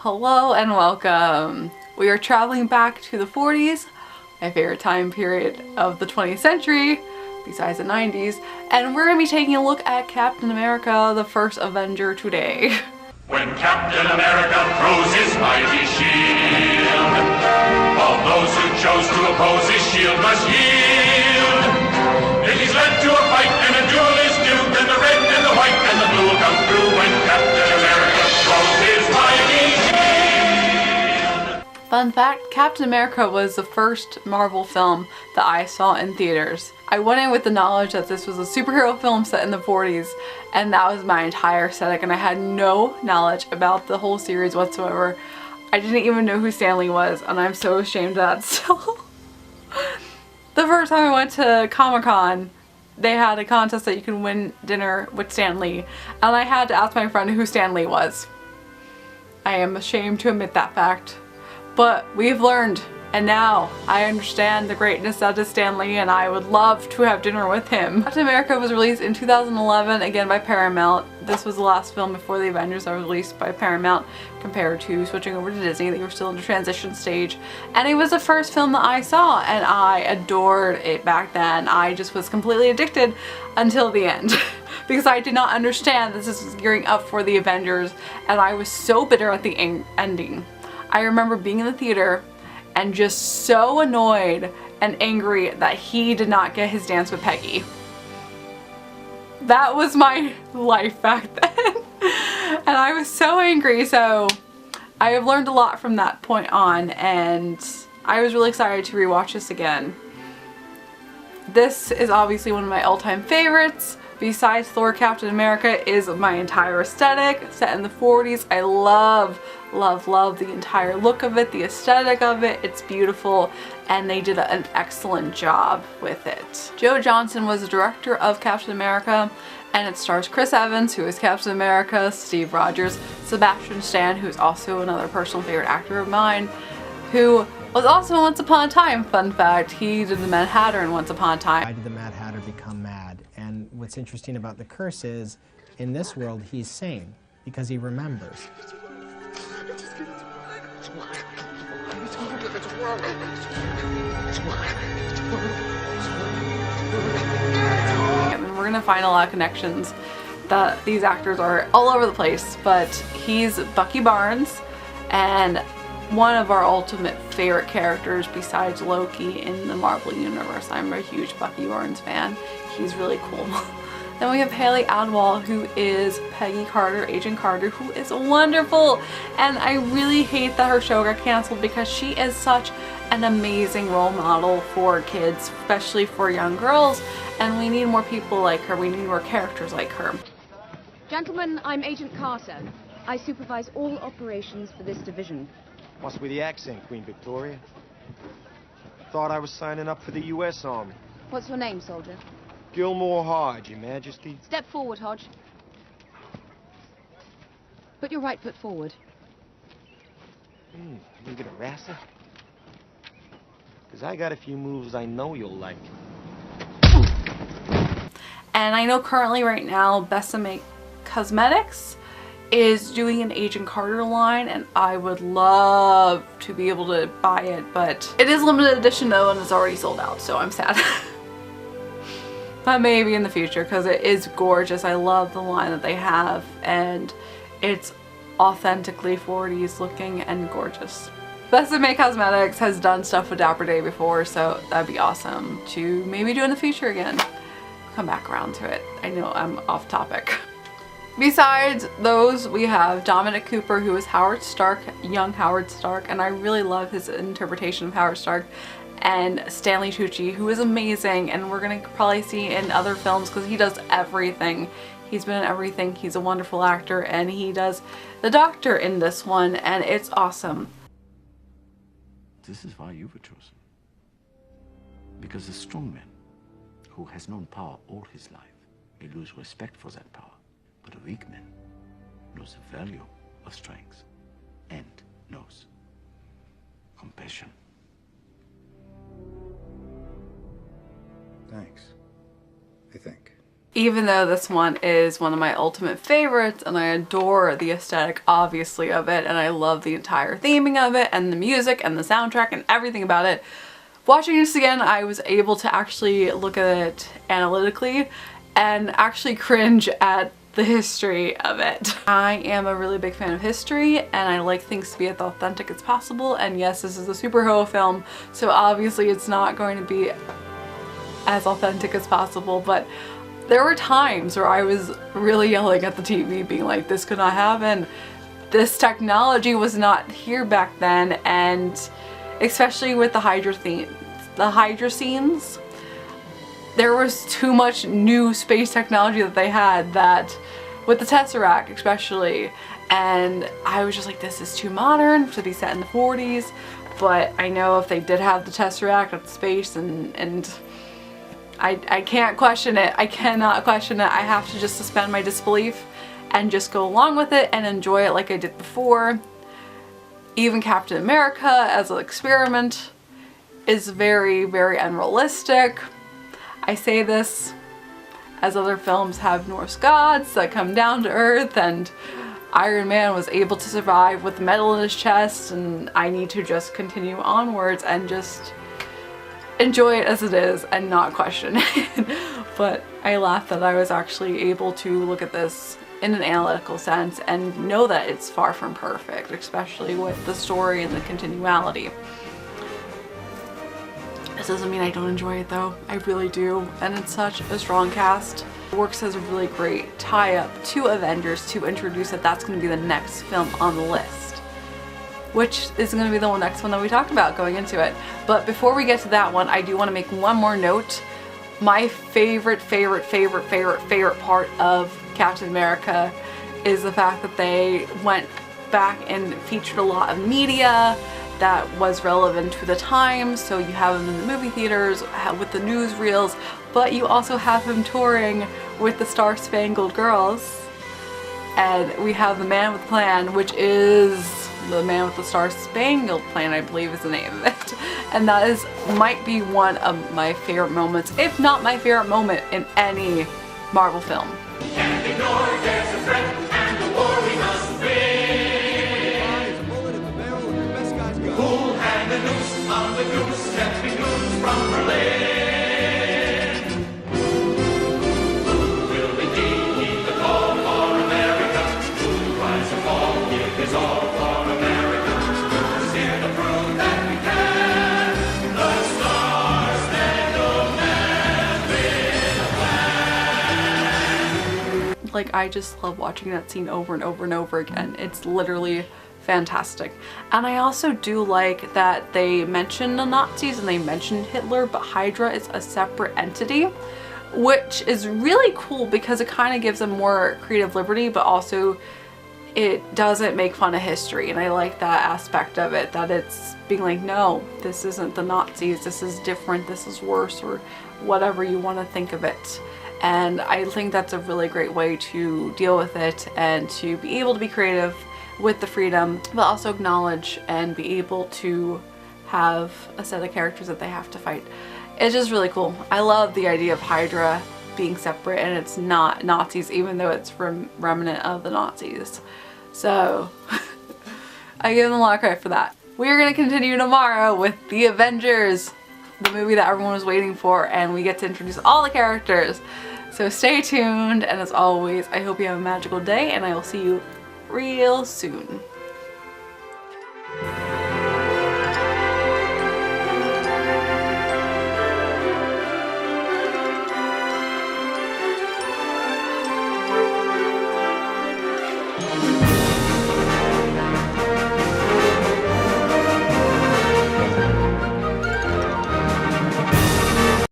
Hello and welcome. We are traveling back to the 40s, my favorite time period of the 20th century, besides the 90s, and we're going to be taking a look at Captain America, the first Avenger today. When Captain America throws his mighty shield, all those who chose to oppose his shield must yield. If he's led to a fight and a duel is due, then the red and the white and the blue will come through when Captain America throws his mighty shield. Fun fact, Captain America was the first Marvel film that I saw in theaters. I went in with the knowledge that this was a superhero film set in the 40s, and that was my entire aesthetic, and I had no knowledge about the whole series whatsoever. I didn't even know who Stan Lee was, and I'm so ashamed of that still. The first time I went to Comic-Con, they had a contest that you can win dinner with Stan Lee, and I had to ask my friend who Stan Lee was. I am ashamed to admit that fact, but we've learned. And now I understand the greatness that is Stan Lee, and I would love to have dinner with him. Captain America was released in 2011, again by Paramount. This was the last film before the Avengers that was released by Paramount compared to switching over to Disney. They were still in the transition stage. And it was the first film that I saw, and I adored it back then. I just was completely addicted until the end. Because I did not understand this is gearing up for the Avengers, and I was so bitter at the ending. I remember being in the theater and just so annoyed and angry that he did not get his dance with Peggy. That was my life back then. And I was so angry, so I have learned a lot from that point on, and I was really excited to rewatch this again. This is obviously one of my all-time favorites. Besides Thor, Captain America is my entire aesthetic. Set in the 40s, I love the entire look of it, the aesthetic of it. It's beautiful, and they did an excellent job with it. Joe Johnston was the director of Captain America, and it stars Chris Evans, who is Captain America, Steve Rogers, Sebastian Stan, who's also another personal favorite actor of mine, who was also in Once Upon a Time. Fun fact, he did the Mad Hatter in Once Upon a Time. Why did the Mad Hatter become mad? And what's interesting about the curse is, in this world, he's sane because he remembers. We're gonna find a lot of connections that these actors are all over the place, but he's Bucky Barnes, and one of our ultimate favorite characters besides Loki in the Marvel Universe. I'm a huge Bucky Barnes fan. He's really cool. Then we have Haley Atwell, who is Peggy Carter, Agent Carter, who is wonderful. And I really hate that her show got canceled because she is such an amazing role model for kids, especially for young girls. And we need more people like her. We need more characters like her. Gentlemen, I'm Agent Carter. I supervise all operations for this division. What's with the accent, Queen Victoria? Thought I was signing up for the U.S. Army. What's your name, soldier? Gilmore Hodge, Your Majesty. Step forward, Hodge. Put your right foot forward. You get a rasser? Because I got a few moves I know you'll like. And I know currently right now Besame Cosmetics is doing an Agent Carter line, and I would love to be able to buy it, but it is limited edition though, and it's already sold out, so I'm sad. But maybe in the future, because it is gorgeous. I love the line that they have, and it's authentically 40s looking and gorgeous. Besame Cosmetics has done stuff with Dapper Day before, so that'd be awesome to maybe do in the future again. Come back around to it. I know I'm off topic. Besides those, we have Dominic Cooper, who is Howard Stark, young Howard Stark, and I really love his interpretation of Howard Stark, and Stanley Tucci, who is amazing, and we're gonna probably see in other films because he does everything. He's been in everything. He's a wonderful actor, and he does the Doctor in this one, and it's awesome. This is why you were chosen. Because a strong man who has known power all his life may lose respect for that power. But a weak man knows the value of strength and knows compassion. Thanks, I think. Even though this one is one of my ultimate favorites and I adore the aesthetic obviously of it and I love the entire theming of it and the music and the soundtrack and everything about it, watching this again I was able to actually look at it analytically and actually cringe at the history of it. I am a really big fan of history and I like things to be as authentic as possible, and yes, this is a superhero film, so obviously it's not going to be as authentic as possible, but there were times where I was really yelling at the TV being like, this could not happen. This technology was not here back then, and especially with the Hydra scenes, there was too much new space technology that they had, that with the Tesseract especially, and I was just like, this is too modern to be set in the 40s, but I know if they did have the Tesseract at space and I can't question it. I cannot question it. I have to just suspend my disbelief and just go along with it and enjoy it like I did before. Even Captain America as an experiment is very, very unrealistic. I say this as other films have Norse gods that come down to Earth, and Iron Man was able to survive with metal in his chest, and I need to just continue onwards and just enjoy it as it is and not question it. But I laugh that I was actually able to look at this in an analytical sense and know that it's far from perfect, especially with the story and the continuality. This doesn't mean I don't enjoy it though, I really do, and it's such a strong cast. It works as a really great tie-up to Avengers to introduce that that's going to be the next film on the list, which is going to be the next one that we talked about going into it. But before we get to that one, I do want to make one more note. My favorite part of Captain America is the fact that they went back and featured a lot of media that was relevant to the time. So you have him in the movie theaters with the newsreels, but you also have him touring with the Star-Spangled Girls. And we have the Man with the Plan, which is the Man with the Star-Spangled Plan, I believe is the name of it. And that might be one of my favorite moments, if not my favorite moment in any Marvel film. Can't ignore, there's a threat, and the war we must win. Cool hand and noose on the goose, stepping goons from Berlin. Who will indeed heed the call for America? Who rise and fall, give his all for America? Who's here to prove that we can? The Star-Spangled Man with a plan. Like, I just love watching that scene over and over and over again. It's literally fantastic. And I also do like that they mention the Nazis and they mention Hitler, but Hydra is a separate entity, which is really cool because it kind of gives them more creative liberty, but also it doesn't make fun of history. And I like that aspect of it, that it's being like, no, this isn't the Nazis, this is different, this is worse, or whatever you want to think of it. And I think that's a really great way to deal with it and to be able to be creative with the freedom, but also acknowledge and be able to have a set of characters that they have to fight. It's just really cool. I love the idea of Hydra being separate and it's not Nazis, even though it's remnant of the Nazis. So I give them a lot of credit for that. We're going to continue tomorrow with the Avengers, the movie that everyone was waiting for, and we get to introduce all the characters. So stay tuned, and as always, I hope you have a magical day, and I will see you real soon.